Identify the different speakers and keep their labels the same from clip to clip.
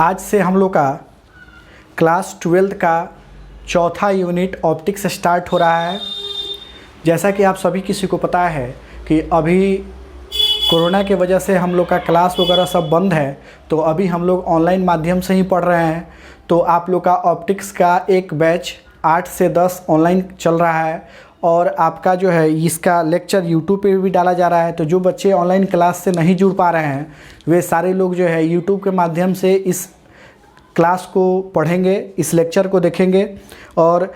Speaker 1: आज से हम लोग का क्लास 12th का चौथा यूनिट ऑप्टिक्स स्टार्ट हो रहा है। जैसा कि आप सभी किसी को पता है कि अभी कोरोना के वजह से हम लोग का क्लास वगैरह सब बंद है, तो अभी हम लोग ऑनलाइन माध्यम से ही पढ़ रहे हैं। तो आप लोग का ऑप्टिक्स का एक बैच 8 से 10 ऑनलाइन चल रहा है और आपका जो है इसका लेक्चर यूट्यूब पे भी डाला जा रहा है। तो जो बच्चे ऑनलाइन क्लास से नहीं जुड़ पा रहे हैं वे सारे लोग जो है यूट्यूब के माध्यम से इस क्लास को पढ़ेंगे, इस लेक्चर को देखेंगे और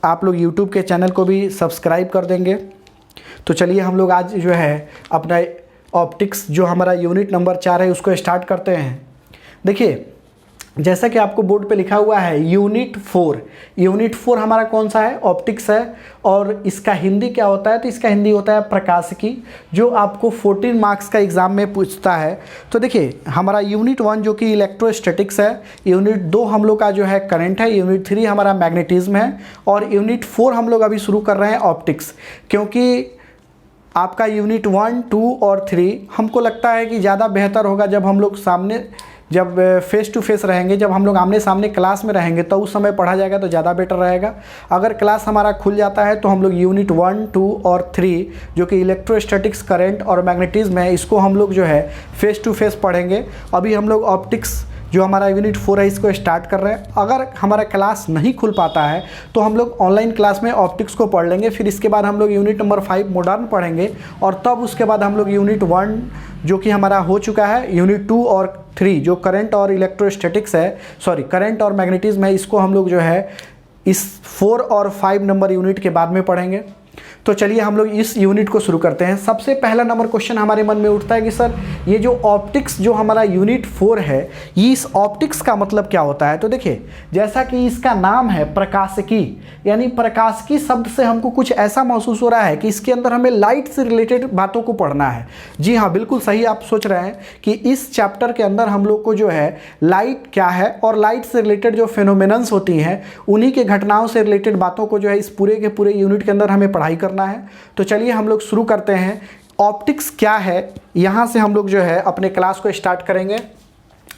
Speaker 1: आप लोग यूट्यूब के चैनल को भी सब्सक्राइब कर देंगे। तो चलिए हम लोग आज जो है अपना ऑप्टिक्स जो हमारा यूनिट नंबर 4 है उसको स्टार्ट करते हैं। देखिए, जैसा कि आपको बोर्ड पे लिखा हुआ है यूनिट 4। यूनिट 4 हमारा कौन सा है? ऑप्टिक्स है। और इसका हिंदी क्या होता है? तो इसका हिंदी होता है प्रकाशिकी, जो आपको 14 मार्क्स का एग्ज़ाम में पूछता है। तो देखिए, हमारा यूनिट 1 जो कि इलेक्ट्रोस्टैटिक्स है, यूनिट 2 हम लोग का जो है करंट है, यूनिट 3 हमारा मैग्नेटिज्म है और यूनिट 4 हम लोग अभी शुरू कर रहे हैं ऑप्टिक्स। क्योंकि आपका यूनिट 1, 2 और 3 हमको लगता है कि ज़्यादा बेहतर होगा जब हम लोग सामने, जब फेस टू फेस रहेंगे, जब हम लोग आमने सामने क्लास में रहेंगे तो उस समय पढ़ा जाएगा तो ज़्यादा बेटर रहेगा। अगर क्लास हमारा खुल जाता है तो हम लोग यूनिट 1, 2 और 3 जो कि इलेक्ट्रोस्टैटिक्स, करंट और मैग्नेटिज्म है, इसको हम लोग जो है फेस टू फेस पढ़ेंगे। अभी हम लोग ऑप्टिक्स जो हमारा यूनिट 4 है इसको स्टार्ट कर रहे हैं। अगर हमारा क्लास नहीं खुल पाता है तो हम लोग ऑनलाइन क्लास में ऑप्टिक्स को पढ़ लेंगे। फिर इसके बाद हम लोग यूनिट नंबर 5 मॉडर्न पढ़ेंगे और तब उसके बाद हम लोग यूनिट 1 जो कि हमारा हो चुका है, यूनिट 2 और 3 जो करंट और इलेक्ट्रोस्टैटिक्स है, करंट और मैग्नेटिज्म है, इसको हम लोग जो है इस 4 और 5 नंबर यूनिट के बाद में पढ़ेंगे। तो चलिए हम लोग इस यूनिट को शुरू करते हैं। सबसे पहला नंबर क्वेश्चन हमारे मन में उठता है कि सर ये जो ऑप्टिक्स जो हमारा यूनिट 4 है, ये इस ऑप्टिक्स का मतलब क्या होता है? तो देखिए, जैसा कि इसका नाम है प्रकाशिकी, यानी प्रकाशिकी शब्द से हमको कुछ ऐसा महसूस हो रहा है कि इसके अंदर हमें लाइट से रिलेटेड बातों को पढ़ना है। जी हाँ, बिल्कुल सही आप सोच रहे हैं कि इस चैप्टर के अंदर हम लोग को जो है लाइट क्या है और लाइट से रिलेटेड जो फेनोमेनन्स होती हैं उन्हीं के घटनाओं से रिलेटेड बातों को जो है इस पूरे के पूरे यूनिट के अंदर हमें पढ़ाई करना है। तो चलिए हम लोग शुरू करते हैं। ऑप्टिक्स क्या है, यहां से हम लोग जो है अपने क्लास को स्टार्ट करेंगे।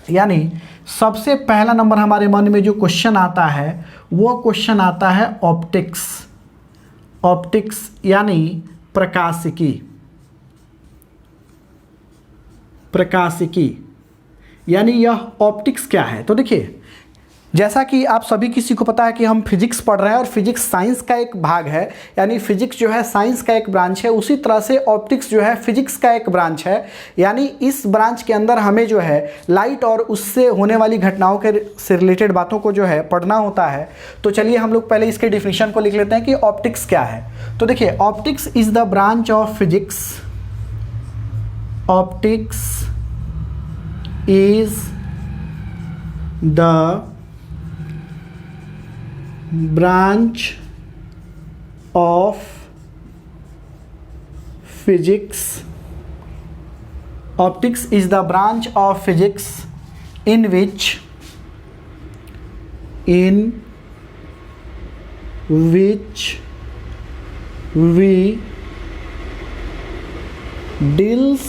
Speaker 1: यानी सबसे पहला नंबर हमारे मन में जो क्वेश्चन आता है वो क्वेश्चन आता है ऑप्टिक्स। ऑप्टिक्स यानी प्रकाशिकी। प्रकाशिकी यानी यह ऑप्टिक्स क्या है? तो देखिए, जैसा कि आप सभी किसी को पता है कि हम फिजिक्स पढ़ रहे हैं और फिजिक्स साइंस का एक भाग है, यानी फिजिक्स जो है साइंस का एक ब्रांच है। उसी तरह से ऑप्टिक्स जो है फिजिक्स का एक ब्रांच है। यानी इस ब्रांच के अंदर हमें जो है लाइट और उससे होने वाली घटनाओं के से रिलेटेड बातों को जो है पढ़ना होता है। तो चलिए हम लोग पहले इसके डिफिनीशन को लिख लेते हैं कि ऑप्टिक्स क्या है। तो देखिए, optics is the branch of physics. Optics is the branch of physics. Optics is the branch of physics in which we deals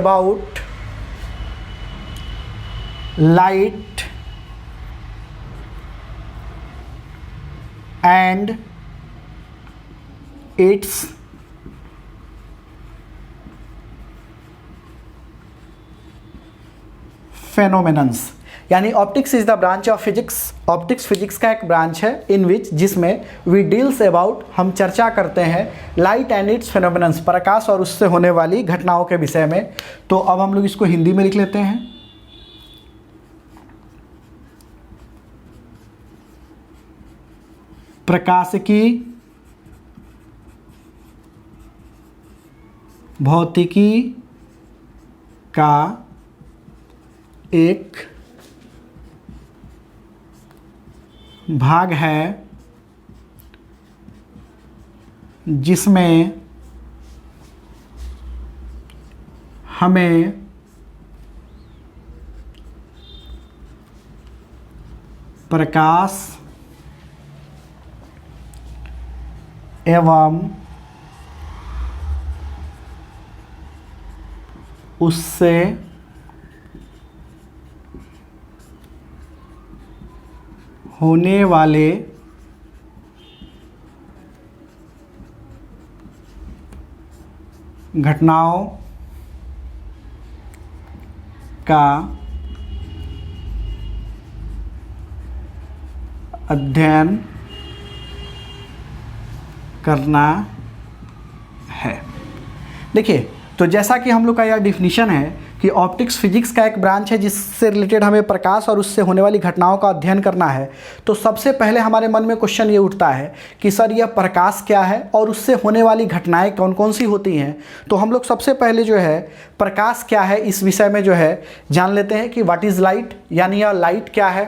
Speaker 1: about light and its phenomenons। यानी optics is the branch of physics. Optics physics का एक branch है इन विच, जिसमें we deals about, हम चर्चा करते हैं light and it's फेनोमेनन्स, प्रकाश और उससे होने वाली घटनाओं के विषय में। तो अब हम लोग इसको हिंदी में लिख लेते हैं। प्रकाशिकी भौतिकी का एक भाग है जिसमें हमें प्रकाश एवं उससे होने वाले घटनाओं का अध्ययन करना है। देखिए, तो जैसा कि हम लोग का यह डिफिनीशन है कि ऑप्टिक्स फिजिक्स का एक ब्रांच है जिससे रिलेटेड हमें प्रकाश और उससे होने वाली घटनाओं का अध्ययन करना है। तो सबसे पहले हमारे मन में क्वेश्चन ये उठता है कि सर यह प्रकाश क्या है और उससे होने वाली घटनाएं कौन कौन सी होती हैं। तो हम लोग सबसे पहले जो है प्रकाश क्या है इस विषय में जो है जान लेते हैं कि व्हाट इज़ लाइट, यानी यह लाइट क्या है।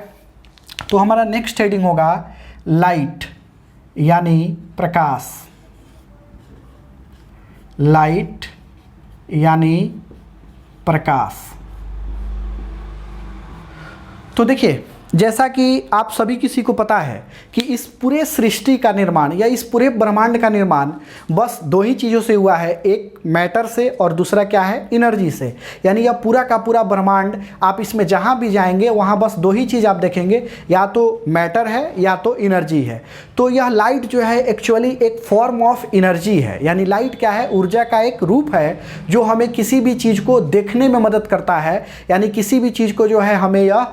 Speaker 1: तो हमारा नेक्स्ट हेडिंग होगा लाइट यानी प्रकाश। लाइट यानी प्रकाश। तो देखिए, जैसा कि आप सभी किसी को पता है कि इस पूरे सृष्टि का निर्माण या इस पूरे ब्रह्मांड का निर्माण बस दो ही चीज़ों से हुआ है, एक मैटर से और दूसरा क्या है, एनर्जी से। यानी यह पूरा का पूरा ब्रह्मांड आप इसमें जहाँ भी जाएंगे वहाँ बस दो ही चीज़ आप देखेंगे, या तो मैटर है या तो एनर्जी है। तो यह लाइट जो है एक्चुअली एक फॉर्म ऑफ एनर्जी है। यानी लाइट क्या है, ऊर्जा का एक रूप है जो हमें किसी भी चीज़ को देखने में मदद करता है। यानी किसी भी चीज़ को जो है हमें यह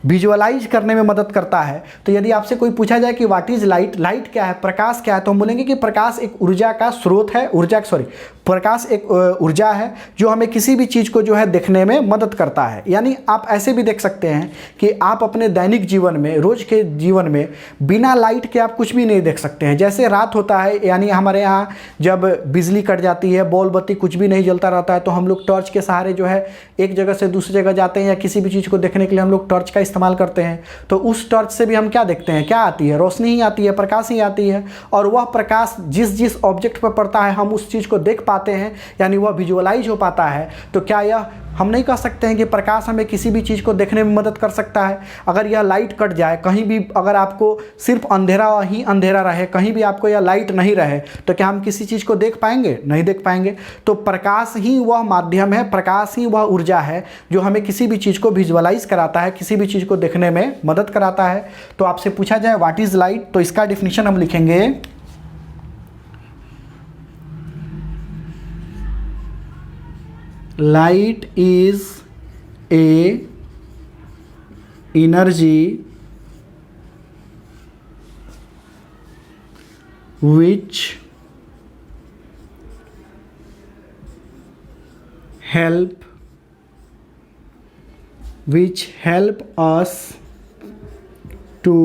Speaker 1: विजुअलाइज करने में मदद करता है। तो यदि आपसे कोई पूछा जाए कि व्हाट इज़ लाइट, लाइट क्या है, प्रकाश क्या है, तो हम बोलेंगे कि प्रकाश एक ऊर्जा का स्रोत है, प्रकाश एक ऊर्जा है जो हमें किसी भी चीज़ को जो है देखने में मदद करता है। यानी आप ऐसे भी देख सकते हैं कि आप अपने दैनिक जीवन में, रोज़ के जीवन में बिना लाइट के आप कुछ भी नहीं देख सकते हैं। जैसे रात होता है, यानी हमारे यहाँ जब बिजली कट जाती है, बॉल बत्ती कुछ भी नहीं जलता रहता है, तो हम लोग टॉर्च के सहारे जो है एक जगह से दूसरी जगह जाते हैं या किसी भी चीज़ को देखने के लिए हम लोग टॉर्च का इस्तेमाल करते हैं। तो उस टॉर्च से भी हम क्या देखते हैं, क्या आती है, रोशनी ही आती है, प्रकाश ही आती है। और वह प्रकाश जिस जिस ऑब्जेक्ट पर पड़ता है हम उस चीज़ को देख पाते हैं, यानी वह विजुअलाइज हो पाता है। तो क्या यह हम नहीं कह सकते हैं कि प्रकाश हमें किसी भी चीज़ को देखने में मदद कर सकता है। अगर यह लाइट कट जाए कहीं भी, अगर आपको सिर्फ अंधेरा ही अंधेरा रहे, कहीं भी आपको यह लाइट नहीं रहे, तो क्या हम किसी चीज़ को देख पाएंगे, नहीं देख पाएंगे। तो प्रकाश ही वह माध्यम है, प्रकाश ही वह ऊर्जा है जो हमें किसी भी चीज़ को विजुअलाइज कराता है, किसी भी चीज़ को देखने में मदद कराता है। तो आपसे पूछा जाए व्हाट इज़ लाइट, तो इसका डिफिनीशन हम लिखेंगे light is a energy which help us to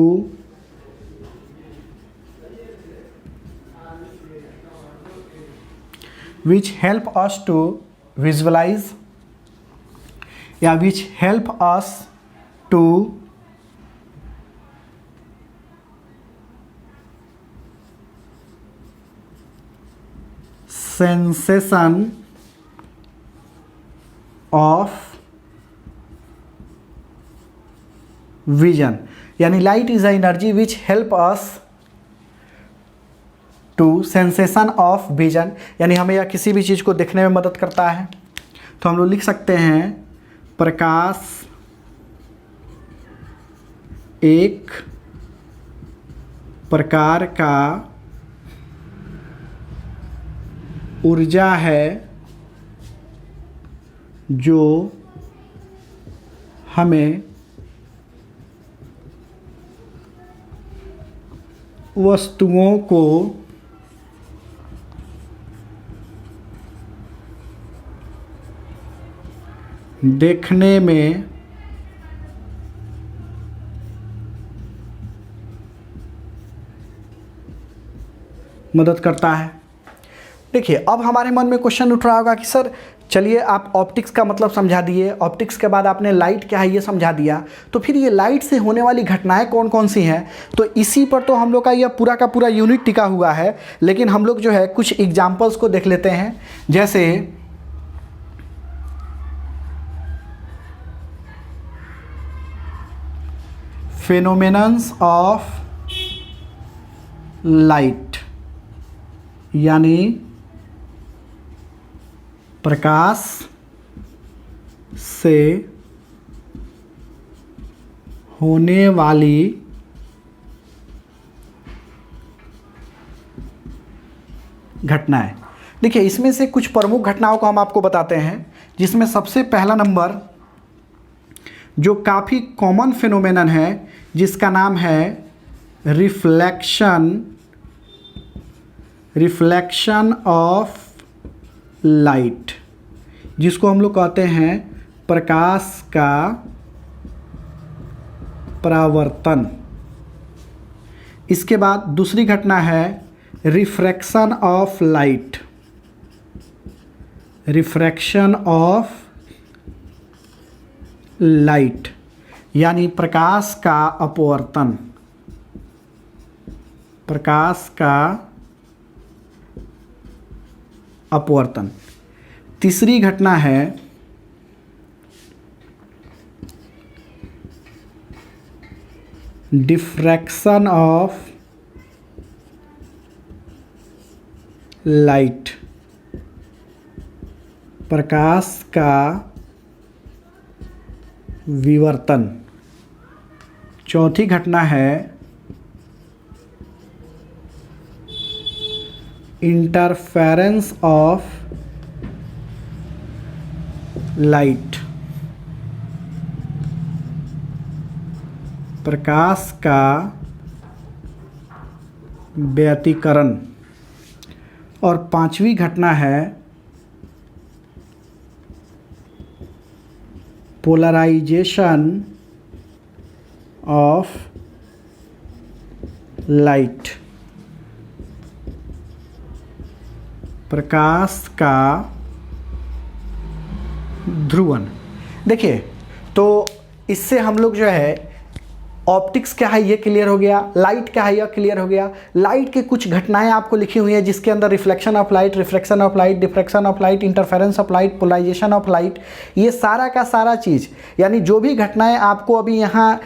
Speaker 1: visualize, या which help us to sensation of vision। यानी light is a energy which help us to sensation of vision, यानी हमें या किसी भी चीज़ को देखने में मदद करता है। तो हम लोग लिख सकते हैं प्रकाश एक प्रकार का ऊर्जा है जो हमें वस्तुओं को देखने में मदद करता है। देखिए, अब हमारे मन में क्वेश्चन उठ रहा होगा कि सर चलिए आप ऑप्टिक्स का मतलब समझा दिए, ऑप्टिक्स के बाद आपने लाइट क्या है ये समझा दिया, तो फिर ये लाइट से होने वाली घटनाएं कौन कौन सी हैं। तो इसी पर तो हम लोग का यह पूरा का पूरा यूनिट टिका हुआ है। लेकिन हम लोग जो है कुछ एग्जाम्पल्स को देख लेते हैं। जैसे फेनोमेनन्स ऑफ लाइट, यानी प्रकाश से होने वाली घटनाएं। देखिए, इसमें से कुछ प्रमुख घटनाओं को हम आपको बताते हैं, जिसमें सबसे पहला नंबर जो काफ़ी कॉमन फिनोमेनन है, जिसका नाम है रिफ्लेक्शन ऑफ लाइट, जिसको हम लोग कहते हैं प्रकाश का परावर्तन। इसके बाद दूसरी घटना है refraction of light, refraction of light यानी प्रकाश का अपवर्तन, प्रकाश का अपवर्तन। तीसरी घटना है डिफ्रैक्शन ऑफ लाइट, प्रकाश का विवर्तन। चौथी घटना है इंटरफेरेंस ऑफ लाइट, प्रकाश का व्यतिकरण। और पांचवी घटना है पोलराइजेशन ऑफ लाइट, प्रकाश का ध्रुवन। देखिए, तो इससे हम लोग जो है ऑप्टिक्स क्या है ये क्लियर हो गया, लाइट क्या है यह क्लियर हो गया। लाइट की कुछ घटनाएं आपको लिखी हुई हैं, जिसके अंदर reflection of light, refraction of light, diffraction of light, interference of light, polarisation of light, ये सारा का सारा चीज़, यानी जो भी घटनाएं आपको अभी यहाँ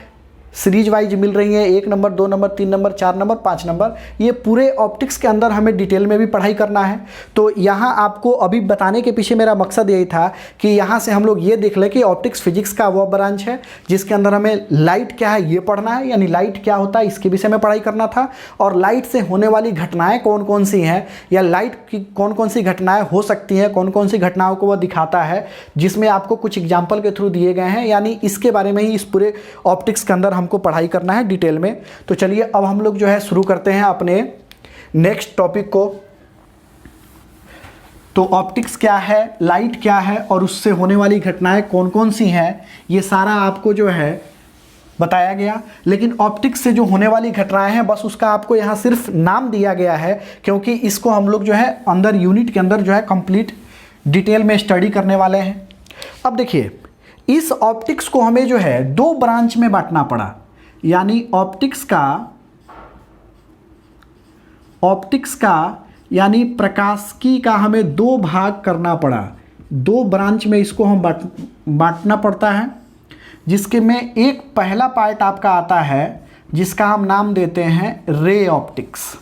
Speaker 1: सीरीज वाइज मिल रही हैं, 1 number, 2 number, 3 number, 4 number, 5 number, ये पूरे ऑप्टिक्स के अंदर हमें डिटेल में भी पढ़ाई करना है। तो यहाँ आपको अभी बताने के पीछे मेरा मकसद यही था कि यहाँ से हम लोग ये देख लें कि ऑप्टिक्स फिजिक्स का वह ब्रांच है जिसके अंदर हमें लाइट क्या है ये पढ़ना है, यानी लाइट क्या होता है इसके विषय में पढ़ाई करना था, और लाइट से होने वाली घटनाएँ कौन कौन सी हैं, या लाइट की कौन कौन सी घटनाएँ हो सकती हैं, कौन कौन सी घटनाओं को वह दिखाता है, जिसमें आपको कुछ एग्जाम्पल के थ्रू दिए गए हैं। यानी इसके बारे में ही इस पूरे ऑप्टिक्स के अंदर हमको पढ़ाई करना है डिटेल में। तो चलिए अब हम लोग जो है शुरू करते हैं अपने नेक्स्ट टॉपिक को। तो ऑप्टिक्स क्या है, लाइट क्या है, और उससे होने वाली घटनाएं कौन कौन सी हैं, ये सारा आपको जो है बताया गया। लेकिन ऑप्टिक्स से जो होने वाली घटनाएं हैं, बस उसका आपको यहाँ सिर्फ नाम दिया गया है, क्योंकि इसको हम लोग जो है अंदर यूनिट के अंदर जो है कंप्लीट डिटेल में स्टडी करने वाले हैं। अब देखिए, इस ऑप्टिक्स को हमें जो है 2 ब्रांच में बांटना पड़ा, यानी ऑप्टिक्स का यानी प्रकाशिकी का हमें 2 भाग करना पड़ा, 2 ब्रांच में इसको हम बांटना पड़ता है, जिसके में एक पहला पार्ट आपका आता है जिसका हम नाम देते हैं रे ऑप्टिक्स,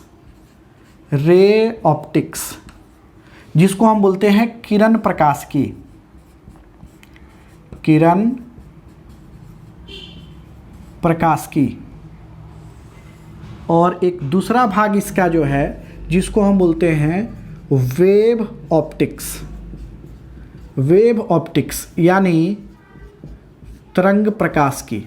Speaker 1: जिसको हम बोलते हैं किरण प्रकाशिकी, किरण प्रकाशिकी। और एक दूसरा भाग इसका जो है जिसको हम बोलते हैं वेव ऑप्टिक्स यानी तरंग प्रकाशिकी।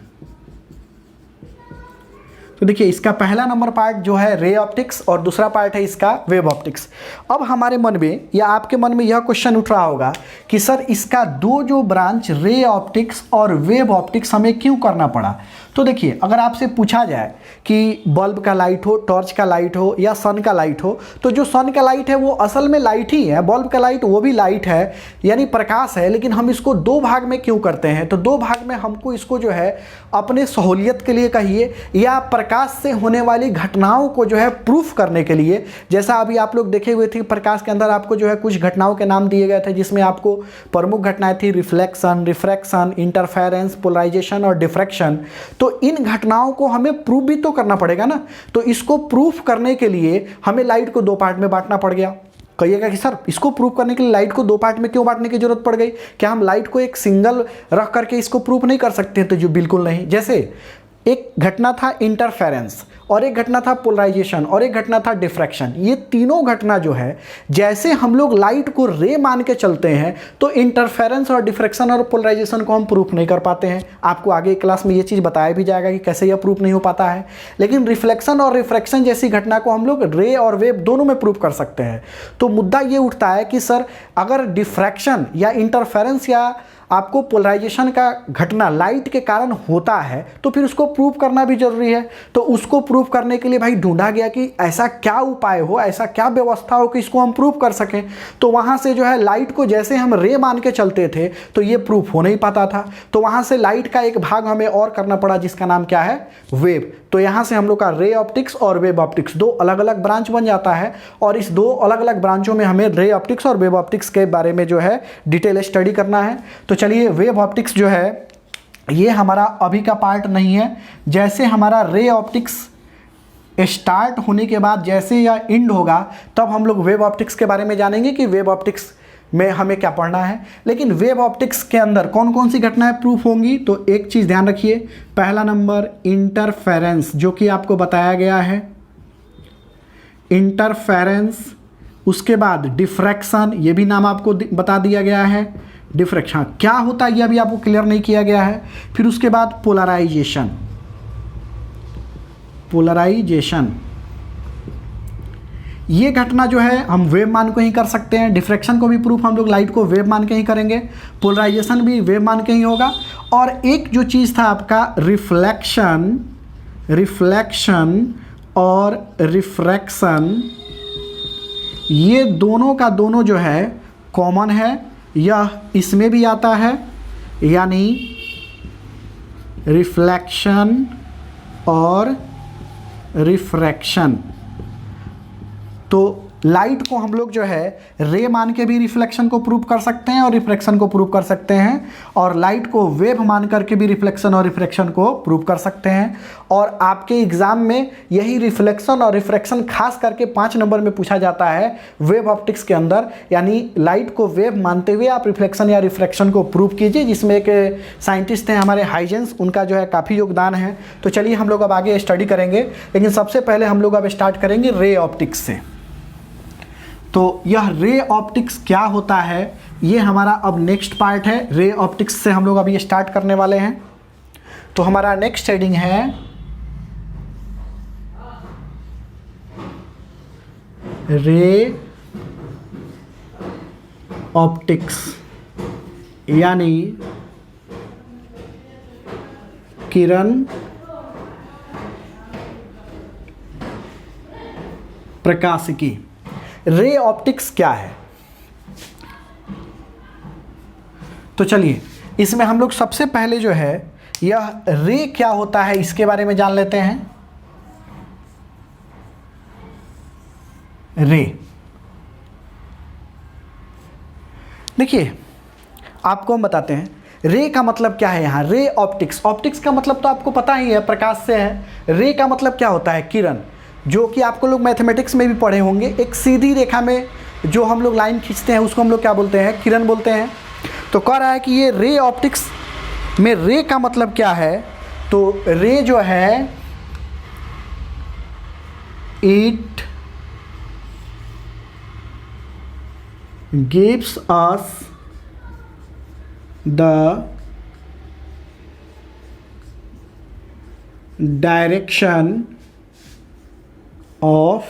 Speaker 1: तो देखिए, इसका पहला नंबर पार्ट जो है रे ऑप्टिक्स और दूसरा पार्ट है इसका वेव ऑप्टिक्स। अब हमारे मन में या आपके मन में यह क्वेश्चन उठ रहा होगा कि सर इसका 2 जो ब्रांच रे ऑप्टिक्स और वेव ऑप्टिक्स हमें क्यों करना पड़ा। तो देखिए, अगर आपसे पूछा जाए कि बल्ब का लाइट हो, टॉर्च का लाइट हो या सन का लाइट हो, तो जो सन का लाइट है वो असल में लाइट ही है, बल्ब का लाइट वो भी लाइट है यानी प्रकाश है, लेकिन हम इसको 2 भाग में क्यों करते हैं। तो 2 भाग में हमको इसको जो है अपने सहूलियत के लिए कहिए या प्रकाश से होने वाली घटनाओं को जो है प्रूफ करने के लिए, जैसा अभी आप लोग देखे हुए थे प्रकाश के अंदर आपको जो है कुछ घटनाओं के नाम दिए गए थे, जिसमें आपको प्रमुख घटनाएं थी रिफ्लेक्शन, रिफ्रैक्शन, इंटरफेरेंस, पोलराइजेशन और डिफ्रैक्शन। तो इन घटनाओं को हमें प्रूफ भी तो करना पड़ेगा ना। तो इसको प्रूफ करने के लिए हमें लाइट को 2 पार्ट में बांटना पड़ गया। कहिएगा कि सर इसको प्रूव करने के लिए लाइट को दो पार्ट में क्यों बांटने की जरूरत पड़ गई, क्या हम लाइट को एक सिंगल रख करके इसको प्रूव नहीं कर सकते हैं? तो जो बिल्कुल नहीं। जैसे एक घटना था इंटरफेरेंस, और एक घटना था पोलराइजेशन, और एक घटना था डिफ्रैक्शन। ये तीनों घटना जो है, जैसे हम लोग लाइट को रे मान के चलते हैं तो इंटरफेरेंस और डिफ्रैक्शन और पोलराइजेशन को हम प्रूफ नहीं कर पाते हैं। आपको आगे क्लास में ये चीज़ बताया भी जाएगा कि कैसे यह प्रूफ नहीं हो पाता है। लेकिन रिफ्लेक्शन और रिफ्रैक्शन जैसी घटना को हम लोग रे और वेव दोनों में प्रूफ कर सकते हैं। तो मुद्दा ये उठता है कि सर अगर डिफ्रैक्शन या इंटरफेरेंस या आपको पोलराइजेशन का घटना लाइट के कारण होता है तो फिर उसको प्रूव करना भी जरूरी है। तो उसको प्रूव करने के लिए भाई ढूंढा गया कि ऐसा क्या उपाय हो, ऐसा क्या व्यवस्था हो कि इसको हम प्रूव कर सकें। तो वहाँ से जो है लाइट को जैसे हम रे मान के चलते थे तो ये प्रूफ हो नहीं पाता था। तो वहाँ से लाइट का एक भाग हमें और करना पड़ा जिसका नाम क्या है, वेव। तो यहाँ से हम लोग का रे ऑप्टिक्स और वेव ऑप्टिक्स दो अलग अलग ब्रांच बन जाता है, और इस दो अलग अलग ब्रांचों में हमें रे ऑप्टिक्स और वेव ऑप्टिक्स के बारे में जो है डिटेल स्टडी करना है। तो चलिए, वेव ऑप्टिक्स जो है ये हमारा अभी का पार्ट नहीं है। जैसे हमारा रे ऑप्टिक्स स्टार्ट होने के बाद जैसे या एंड होगा तब हम लोग वेव ऑप्टिक्स के बारे में जानेंगे कि वेव ऑप्टिक्स में हमें क्या पढ़ना है। लेकिन वेव ऑप्टिक्स के अंदर कौन कौन सी घटनाएं प्रूफ होंगी, तो एक चीज़ ध्यान रखिए। पहला नंबर इंटरफेरेंस, जो कि आपको बताया गया है, इंटरफेरेंस। उसके बाद डिफ्रैक्शन, ये भी नाम आपको बता दिया गया है। डिफ्रैक्शन क्या होता है ये अभी आपको क्लियर नहीं किया गया है। फिर उसके बाद पोलराइजेशन, पोलराइजेशन ये घटना जो है हम वेव मान को ही कर सकते हैं। डिफ्रैक्शन को भी प्रूफ हम लोग लाइट को वेव मान के ही करेंगे, पोलराइजेशन भी वेव मान के ही होगा। और एक जो चीज़ था आपका रिफ्लेक्शन, रिफ्लेक्शन और रिफ्रैक्शन, ये दोनों का दोनों जो है कॉमन है, यह इसमें भी आता है, यानी रिफ्लेक्शन और रिफ्रैक्शन। तो लाइट को हम लोग जो है रे मान के भी रिफ्लेक्शन को प्रूव कर सकते हैं और रिफ्रैक्शन को प्रूव कर सकते हैं, और लाइट को वेव मान करके भी रिफ्लेक्शन और रिफ्रैक्शन को प्रूव कर सकते हैं। और आपके एग्जाम में यही रिफ्लेक्शन और रिफ्रैक्शन खास करके 5 नंबर में पूछा जाता है वेव ऑप्टिक्स के अंदर। यानी लाइट को वेव मानते हुए आप रिफ्लेक्शन या रिफ्रैक्शन को प्रूव कीजिए, जिसमें एक साइंटिस्ट हैं हमारे हाइजेंस, उनका जो है काफ़ी योगदान है। तो चलिए हम लोग अब आगे स्टडी करेंगे, लेकिन सबसे पहले हम लोग अब स्टार्ट करेंगे रे ऑप्टिक्स से। तो यह रे ऑप्टिक्स क्या होता है ये हमारा अब नेक्स्ट पार्ट है। रे ऑप्टिक्स से हम लोग अभी स्टार्ट करने वाले हैं। तो हमारा नेक्स्ट हेडिंग है रे ऑप्टिक्स, यानी किरण प्रकाशिकी। रे ऑप्टिक्स क्या है, तो चलिए इसमें हम लोग सबसे पहले जो है यह रे क्या होता है इसके बारे में जान लेते हैं। रे, देखिए आपको हम बताते हैं रे का मतलब क्या है। यहाँ रे ऑप्टिक्स, ऑप्टिक्स का मतलब तो आपको पता ही है, प्रकाश से है। रे का मतलब क्या होता है, किरण, जो कि आपको लोग मैथमेटिक्स में भी पढ़े होंगे। एक सीधी रेखा में जो हम लोग लाइन खींचते हैं उसको हम लोग क्या बोलते हैं, किरण बोलते हैं। तो कह रहा है कि ये रे ऑप्टिक्स में रे का मतलब क्या है, तो रे जो है it gives us the direction of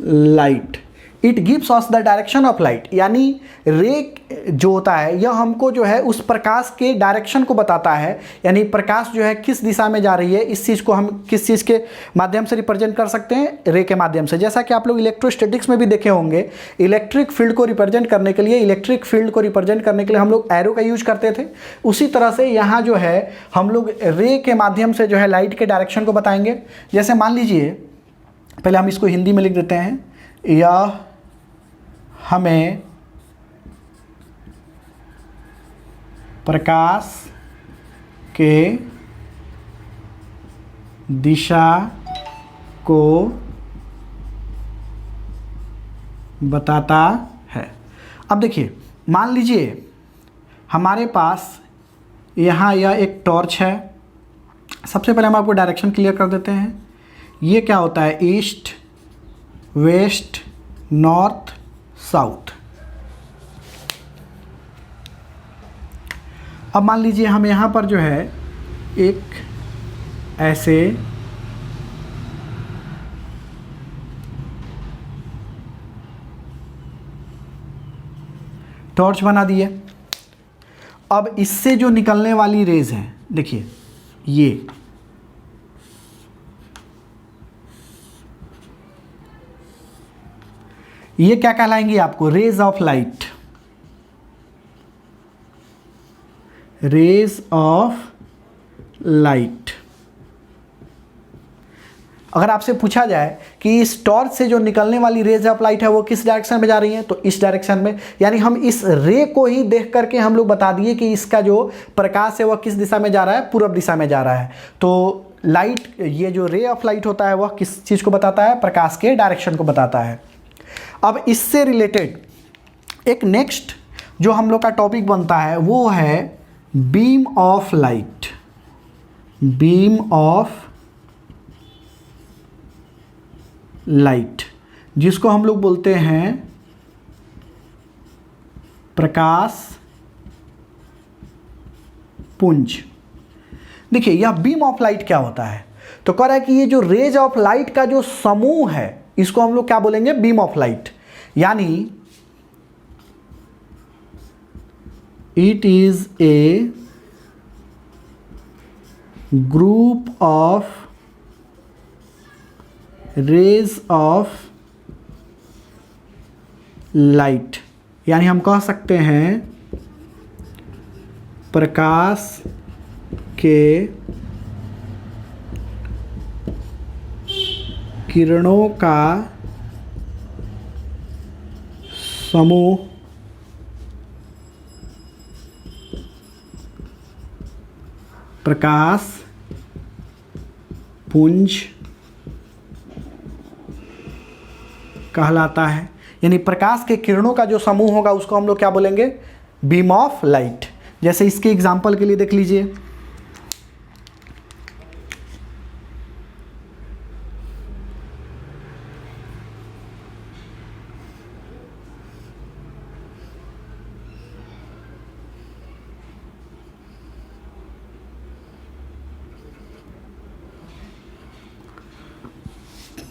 Speaker 1: light. It gives us the direction of light, यानी रे जो होता है यह हमको जो है उस प्रकाश के डायरेक्शन को बताता है। यानी प्रकाश जो है किस दिशा में जा रही है, इस चीज़ को हम किस चीज़ के माध्यम से रिप्रेजेंट कर सकते हैं, रे के माध्यम से। जैसा कि आप लोग इलेक्ट्रोस्टैटिक्स में भी देखे होंगे, इलेक्ट्रिक फील्ड को रिप्रेजेंट करने के लिए, इलेक्ट्रिक फील्ड को रिप्रेजेंट करने के लिए हम लोग एरो का यूज करते थे। उसी तरह से यहाँ जो है हम लोग रे के माध्यम से जो है लाइट के डायरेक्शन को बताएंगे। जैसे मान लीजिए, पहले हम इसको हिंदी में लिख देते हैं, यह हमें प्रकाश के दिशा को बताता है। अब देखिए, मान लीजिए हमारे पास यहाँ यह एक टॉर्च है। सबसे पहले हम आपको डायरेक्शन क्लियर कर देते हैं। ये क्या होता है, ईस्ट, वेस्ट, नॉर्थ, साउथ। अब मान लीजिए हम यहाँ पर जो है एक ऐसे टॉर्च बना दिए। अब इससे जो निकलने वाली रेज है, देखिए ये क्या कहलाएंगी आपको, rays of light. Rays of light. अगर आपसे पूछा जाए कि इस टॉर्च से जो निकलने वाली रेज ऑफ लाइट है वो किस डायरेक्शन में जा रही है, तो इस डायरेक्शन में। यानी हम इस रे को ही देख करके हम लोग बता दिए कि इसका जो प्रकाश है वह किस दिशा में जा रहा है, पूर्व दिशा में जा रहा है। तो लाइट, ये जो रे ऑफ लाइट होता है वह किस चीज़ को बताता है, प्रकाश के डायरेक्शन को बताता है। अब इससे रिलेटेड एक नेक्स्ट जो हम लोग का टॉपिक बनता है वो है beam of light. Beam of light, जिसको हम लोग बोलते हैं प्रकाश पुंज। देखिए, यह बीम ऑफ लाइट क्या होता है, तो कह रहा है कि ये जो रेज ऑफ लाइट का जो समूह है इसको हम लोग क्या बोलेंगे, बीम ऑफ लाइट। यानी it is a group of rays of light. यानी हम कह सकते हैं प्रकाश के किरणों का समूह प्रकाश पुंज कहलाता है। यानी प्रकाश के किरणों का जो समूह होगा उसको हम लोग क्या बोलेंगे, बीम ऑफ लाइट। जैसे इसके एग्जांपल के लिए देख लीजिए,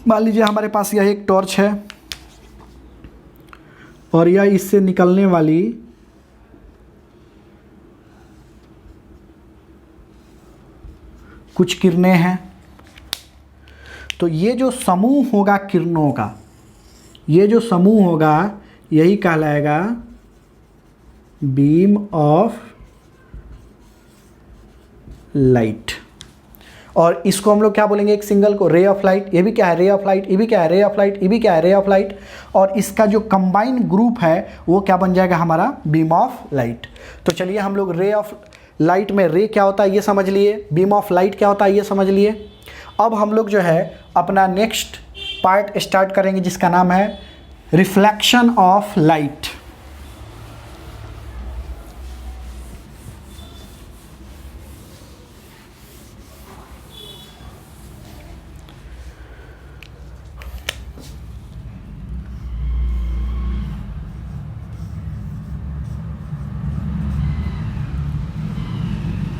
Speaker 1: मान लीजिए हमारे पास यह एक टॉर्च है और यह इससे निकलने वाली कुछ किरणें हैं। तो ये जो समूह होगा किरणों का, ये जो समूह होगा यही कहलाएगा बीम ऑफ लाइट। और इसको हम लोग क्या बोलेंगे, एक सिंगल को रे ऑफ लाइट। ये भी क्या है, रे ऑफ लाइट। ये भी क्या है, रे ऑफ लाइट। ये भी क्या है, रे ऑफ लाइट। और इसका जो कंबाइन ग्रुप है वो क्या बन जाएगा, हमारा बीम ऑफ लाइट। तो चलिए हम लोग रे ऑफ लाइट में रे क्या होता है ये समझ लिए, बीम ऑफ लाइट क्या होता है ये समझ लिए। अब हम लोग जो है अपना नेक्स्ट पार्ट स्टार्ट करेंगे जिसका नाम है reflection of light.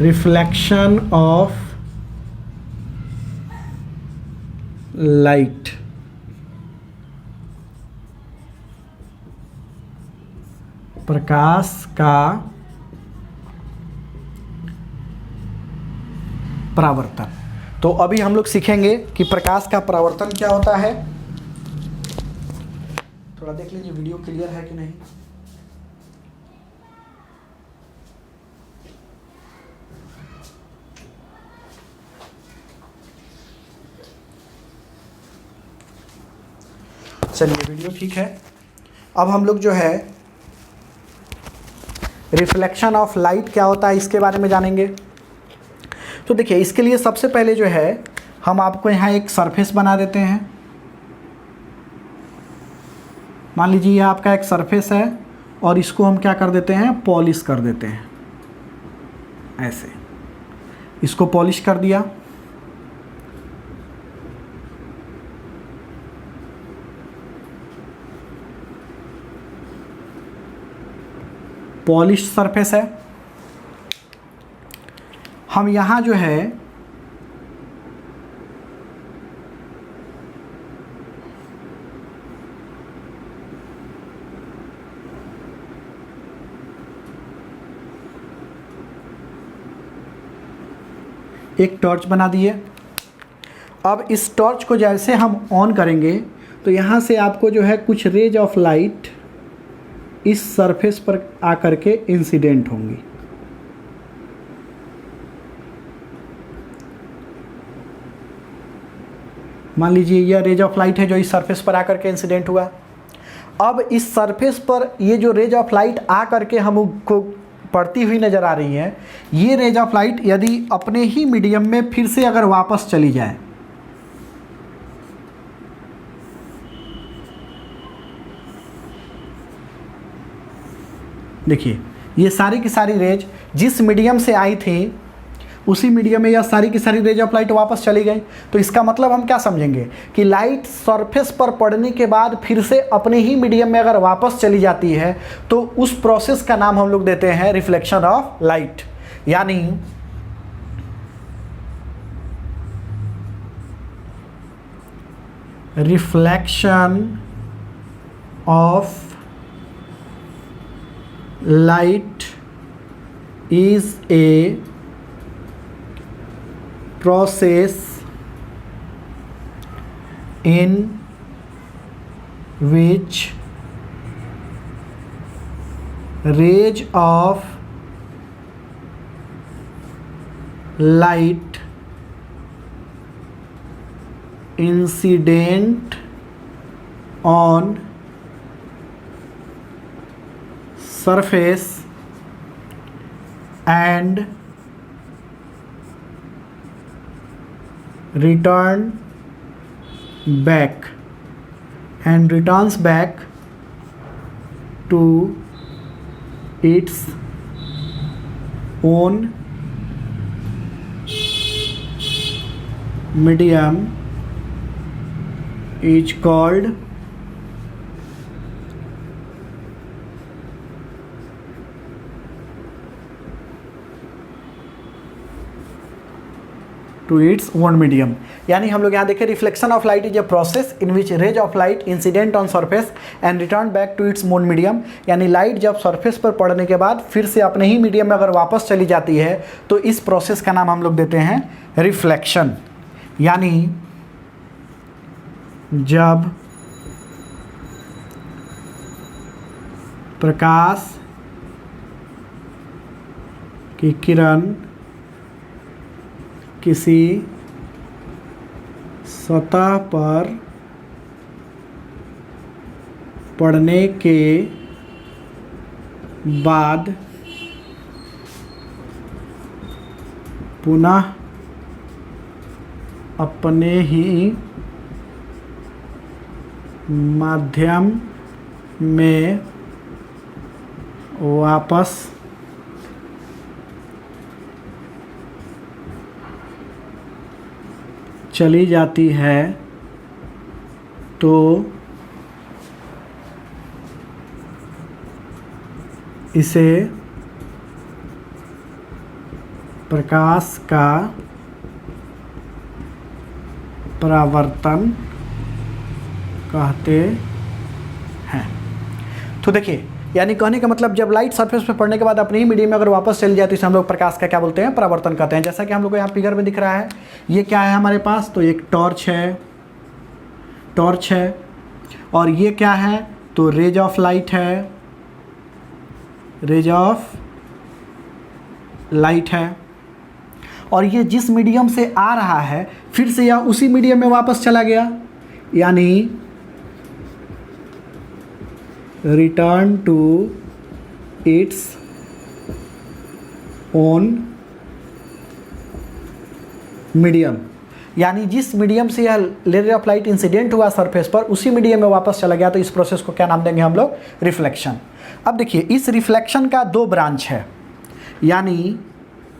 Speaker 1: Reflection of light. प्रकाश का परावर्तन। तो अभी हम लोग सीखेंगे कि प्रकाश का परावर्तन क्या होता है। थोड़ा देख लीजिए वीडियो क्लियर है कि नहीं। चलिए वीडियो ठीक है। अब हम लोग जो है रिफ्लेक्शन ऑफ लाइट क्या होता है इसके बारे में जानेंगे। तो देखिए, इसके लिए सबसे पहले जो है हम आपको यहाँ एक सरफेस बना देते हैं। मान लीजिए ये आपका एक सरफेस है और इसको हम क्या कर देते हैं, पॉलिश कर देते हैं, ऐसे इसको पॉलिश कर दिया। पॉलिश सरफेस है। हम यहाँ जो है एक टॉर्च बना दिए। अब इस टॉर्च को जैसे हम ऑन करेंगे तो यहाँ से आपको जो है कुछ रेज ऑफ लाइट इस सरफेस पर आकर के इंसिडेंट होंगी। मान लीजिए यह रेज ऑफ लाइट है जो इस सरफेस पर आकर के इंसिडेंट हुआ। अब इस सरफेस पर ये जो रेज ऑफ लाइट आकर के हमको पड़ती हुई नज़र आ रही है, ये रेज ऑफ लाइट यदि अपने ही मीडियम में फिर से अगर वापस चली जाए, देखिए ये सारी की सारी रेज जिस मीडियम से आई थी उसी मीडियम में यह सारी की सारी रेज ऑफ लाइट वापस चली गई। तो इसका मतलब हम क्या समझेंगे कि लाइट सरफेस पर पड़ने के बाद फिर से अपने ही मीडियम में अगर वापस चली जाती है तो उस प्रोसेस का नाम हम लोग देते हैं रिफ्लेक्शन ऑफ लाइट। यानी reflection of light is a process in which rays of light incident on surface and returns back to its own medium is called to its own medium. यानी हम लोग यहाँ देखें reflection of light is a process in which rays of light incident on surface and return back to its own medium. यानी light जब surface पर पड़ने के बाद फिर से अपने ही मीडियम में अगर वापस चली जाती है तो इस प्रोसेस का नाम हम लोग देते हैं रिफ्लेक्शन। यानी जब प्रकाश की किरण किसी सतह पर पड़ने के बाद पुनः अपने ही माध्यम में वापस चली जाती है तो इसे प्रकाश का परावर्तन कहते हैं। तो देखिए यानी कहने का मतलब जब लाइट सरफेस पे पड़ने के बाद अपने ही मीडियम में अगर वापस चली जाए तो इसे हम लोग प्रकाश का क्या बोलते हैं, परावर्तन कहते हैं। जैसा कि हम लोग को यहाँ फिगर में दिख रहा है, ये क्या है हमारे पास, तो एक टॉर्च है और ये क्या है, तो रेज ऑफ लाइट है, रेज ऑफ लाइट है। और ये जिस मीडियम से आ रहा है फिर से यह उसी मीडियम में वापस चला गया, यानी return to its own medium. यानी जिस मीडियम से यह रे ऑफ लाइट इंसिडेंट हुआ सरफेस पर, उसी मीडियम में वापस चला गया, तो इस प्रोसेस को क्या नाम देंगे हम लोग? रिफ्लेक्शन। अब देखिए, इस रिफ्लेक्शन का दो ब्रांच है, यानी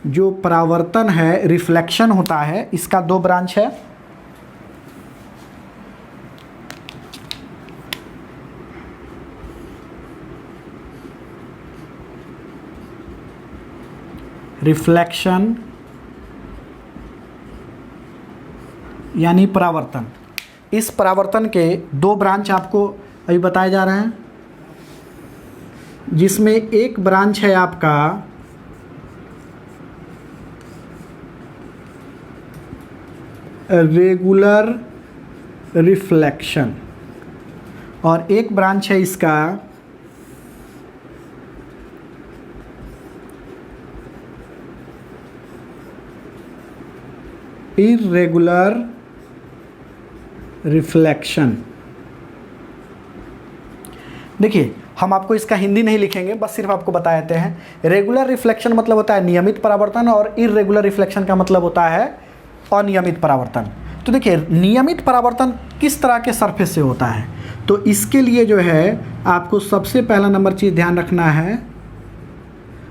Speaker 1: जो परावर्तन है, रिफ्लेक्शन होता है, इसका दो ब्रांच है। रिफ्लेक्शन यानी परावर्तन। इस परावर्तन के दो ब्रांच आपको अभी बताए जा रहे हैं, जिसमें एक ब्रांच है आपका रेगुलर रिफ्लेक्शन और एक ब्रांच है इसका इर्रेगुलर रिफ्लेक्शन। देखिए, हम आपको इसका हिंदी नहीं लिखेंगे, बस सिर्फ आपको बता देते हैं। रेगुलर रिफ्लेक्शन मतलब होता है नियमित परावर्तन, और इर्रेगुलर रिफ्लेक्शन का मतलब होता है अनियमित परावर्तन। तो देखिए, नियमित परावर्तन किस तरह के सरफेस से होता है, तो इसके लिए जो है आपको सबसे पहला नंबर चीज़ ध्यान रखना है,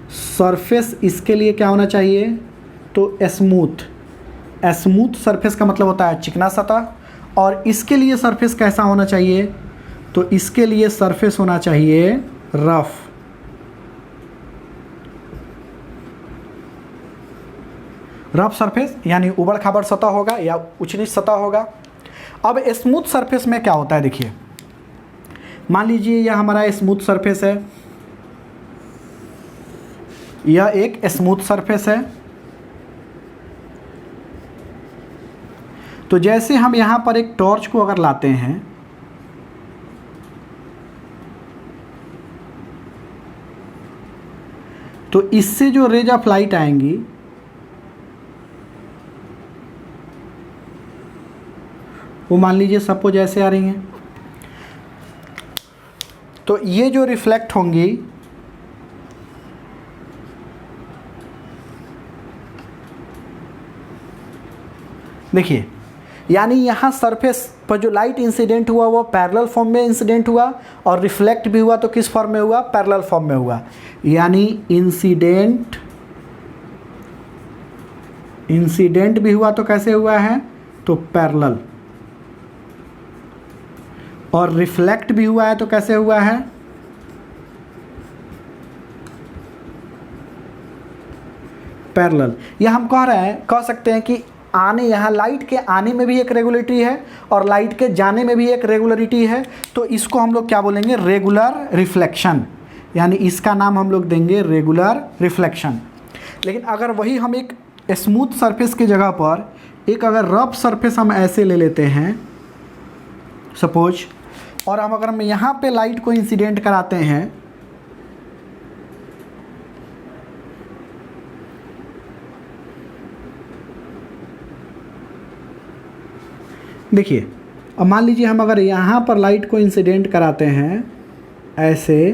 Speaker 1: सरफेस इसके लिए क्या होना चाहिए? तो स्मूथ। स्मूथ सरफेस का मतलब होता है चिकना सतह, और इसके लिए सरफेस कैसा होना चाहिए? तो इसके लिए सरफेस होना चाहिए रफ। रफ सरफेस यानी उबड़ खाबड़ सतह होगा या उच्च नीच सतह होगा। अब स्मूथ सरफेस में क्या होता है? देखिए, मान लीजिए यह हमारा स्मूथ सरफेस है, यह एक स्मूथ सरफेस है। तो जैसे हम यहाँ पर एक टॉर्च को अगर लाते हैं, तो इससे जो रेज ऑफ लाइट आएंगी वो मान लीजिए सपोज ऐसे आ रही हैं, तो ये जो रिफ्लेक्ट होंगी देखिए, यानी यहाँ सरफेस पर जो लाइट इंसिडेंट हुआ वो पैरेलल फॉर्म में इंसिडेंट हुआ, और रिफ्लेक्ट भी हुआ तो किस फॉर्म में हुआ? पैरेलल फॉर्म में हुआ। यानी इंसिडेंट भी हुआ तो कैसे हुआ है? तो पैरेलल। और रिफ्लेक्ट भी हुआ है तो कैसे हुआ है? पैरेलल। यह हम कह सकते हैं कि आने, यहाँ लाइट के आने में भी एक रेगुलेटरी है और लाइट के जाने में भी एक रेगुलरिटी है, तो इसको हम लोग क्या बोलेंगे? Regular reflection. यानी इसका नाम हम लोग देंगे रेगुलर रिफ्लेक्शन। लेकिन अगर वही हम एक स्मूथ सरफेस की जगह पर एक अगर रफ सरफेस हम ऐसे ले लेते हैं सपोज, और हम यहाँ पे लाइट को इंसिडेंट कराते हैं, देखिए, अब मान लीजिए हम अगर यहाँ पर लाइट को इंसिडेंट कराते हैं ऐसे,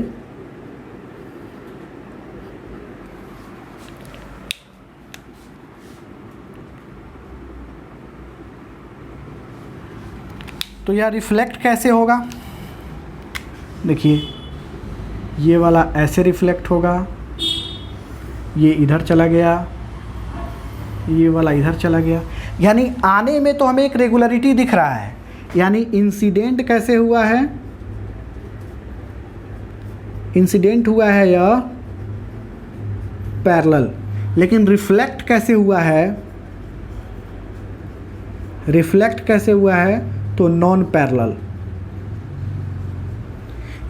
Speaker 1: तो यह रिफ्लेक्ट कैसे होगा? देखिए, ये वाला ऐसे रिफ्लेक्ट होगा, ये इधर चला गया, ये वाला इधर चला गया। यानी आने में तो हमें एक रेगुलरिटी दिख रहा है, यानी इंसिडेंट कैसे हुआ है? इंसिडेंट हुआ है यह पैरेलल। लेकिन रिफ्लेक्ट कैसे हुआ है? रिफ्लेक्ट कैसे हुआ है? तो नॉन पैरेलल।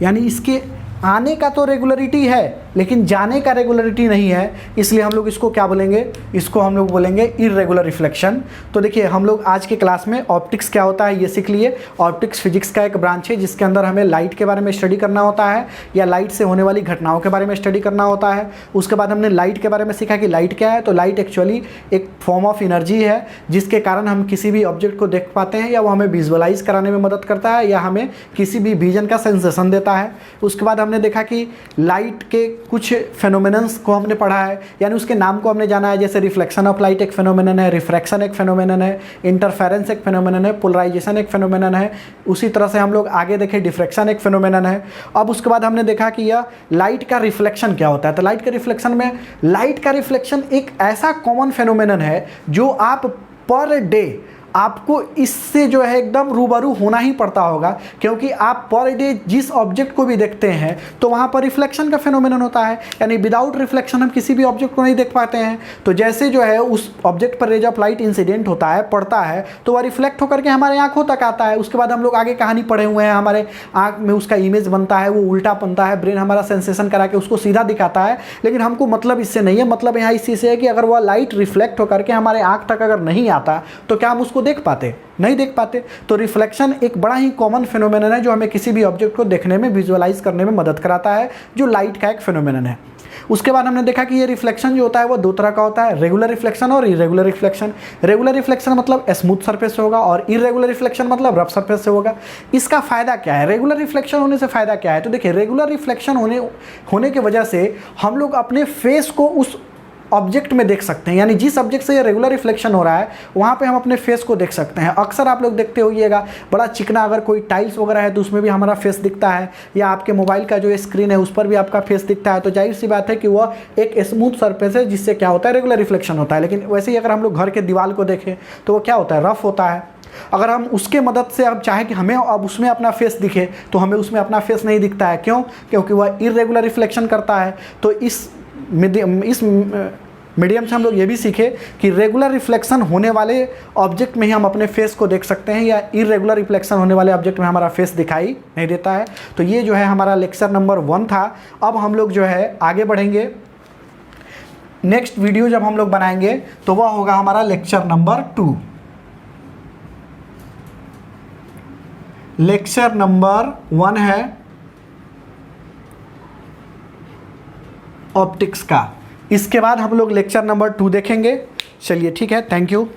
Speaker 1: यानी इसके आने का तो रेगुलरिटी है लेकिन जाने का रेगुलरिटी नहीं है, इसलिए हम लोग इसको क्या बोलेंगे? इसको हम लोग बोलेंगे इर्रेगुलर रिफ्लेक्शन। तो देखिए, हम लोग आज के क्लास में ऑप्टिक्स क्या होता है ये सीख लिए। ऑप्टिक्स फिजिक्स का एक ब्रांच है जिसके अंदर हमें लाइट के बारे में स्टडी करना होता है या लाइट से होने वाली घटनाओं के बारे में स्टडी करना होता है। उसके बाद हमने लाइट के बारे में सीखा कि लाइट क्या है। तो लाइट एक्चुअली एक फॉर्म ऑफ एनर्जी है जिसके कारण हम किसी भी ऑब्जेक्ट को देख पाते हैं, या वो हमें विजुअलाइज कराने में मदद करता है, या हमें किसी भी विजन का सेंसेशन देता है। उसके बाद हमने देखा कि लाइट के कुछ फेनोमेनन्स को हमने पढ़ा है, यानी उसके नाम को हमने जाना है। जैसे रिफ्लेक्शन ऑफ लाइट एक फेनोमेनन है, रिफ्रैक्शन एक फेनोमेनन है, इंटरफेरेंस एक फेनोमेनन है, पोलराइजेशन एक फेनोमेनन है। उसी तरह से हम लोग आगे देखें डिफ्रैक्शन एक फेनोमेनन है। अब उसके बाद हमने देखा कि यह लाइट का रिफ्लेक्शन क्या होता है। तो लाइट के रिफ्लेक्शन में, लाइट का रिफ्लेक्शन एक ऐसा कॉमन फेनोमेनन है जो आप पर डे आपको इससे जो है एकदम रूबरू होना ही पड़ता होगा, क्योंकि आप पर डे जिस ऑब्जेक्ट को भी देखते हैं तो वहाँ पर रिफ्लेक्शन का फेनोमेनन होता है, यानी विदाउट रिफ्लेक्शन हम किसी भी ऑब्जेक्ट को नहीं देख पाते हैं। तो जैसे जो है उस ऑब्जेक्ट पर रेज ऑफ लाइट इंसिडेंट होता है, पड़ता है, तो वह रिफ्लेक्ट होकर के हमारे आंखों तक आता है। उसके बाद हम लोग आगे कहानी पढ़े हुए हैं, हमारे आँख में उसका इमेज बनता है, वो उल्टा बनता है, ब्रेन हमारा सेंसेशन करा के उसको सीधा दिखाता है। लेकिन हमको मतलब इससे नहीं है, मतलब यहाँ इस चीज़ से है कि अगर वह लाइट रिफ्लेक्ट होकर के हमारे आँख तक अगर नहीं आता तो क्या हम उसको देख पाते? नहीं देख पाते। तो रिफ्लेक्शन एक बड़ा ही कॉमन फेनोमेनन है जो हमें किसी भी ऑब्जेक्ट को देखने में, विजुअलाइज करने में मदद कराता है, जो लाइट का एक फेनोमेनन है। उसके बाद हमने देखा कि ये रिफ्लेक्शन जो होता है वो दो तरह का होता है, रेगुलर रिफ्लेक्शन और इरेगुलर रिफ्लेक्शन। रेगुलर रिफ्लेक्शन मतलब स्मूथ सरफेस से होगा और इरेगुलर रिफ्लेक्शन मतलब रफ सरफेस से होगा। इसका फ़ायदा क्या है? रेगुलर रिफ्लेक्शन होने से फ़ायदा क्या है? तो देखिए, रेगुलर रिफ्लेक्शन होने की वजह से हम लोग अपने फेस को उस ऑब्जेक्ट में देख सकते हैं, यानी जिस ऑब्जेक्ट से ये रेगुलर रिफ्लेक्शन हो रहा है वहाँ पे हम अपने फेस को देख सकते हैं। अक्सर आप लोग देखते होइएगा, बड़ा चिकना अगर कोई टाइल्स वगैरह है तो उसमें भी हमारा फेस दिखता है, या आपके मोबाइल का जो स्क्रीन है उस पर भी आपका फेस दिखता है। तो जाहिर सी बात है कि वह एक स्मूथ सरफेस है जिससे क्या होता है, रेगुलर रिफ्लेक्शन होता है। लेकिन वैसे ही अगर हम लोग घर के दीवार को देखें तो वो क्या होता है, रफ होता है। अगर हम उसके मदद से अब चाहें कि हमें अब उसमें अपना फेस दिखे तो हमें उसमें अपना फेस नहीं दिखता है। क्यों? क्योंकि वह इरेगुलर रिफ्लेक्शन करता है। तो इस मीडियम से हम लोग ये भी सीखे कि रेगुलर रिफ्लेक्शन होने वाले ऑब्जेक्ट में ही हम अपने फेस को देख सकते हैं, या इरेगुलर रिफ्लेक्शन होने वाले ऑब्जेक्ट में हमारा फेस दिखाई नहीं देता है। तो ये जो है हमारा लेक्चर नंबर 1 था। अब हम लोग जो है आगे बढ़ेंगे। नेक्स्ट वीडियो जब हम लोग बनाएंगे तो वह होगा हमारा लेक्चर नंबर 2। लेक्चर नंबर 1 है ऑप्टिक्स का। इसके बाद हम लोग लेक्चर नंबर 2 देखेंगे। चलिए ठीक है, थैंक यू।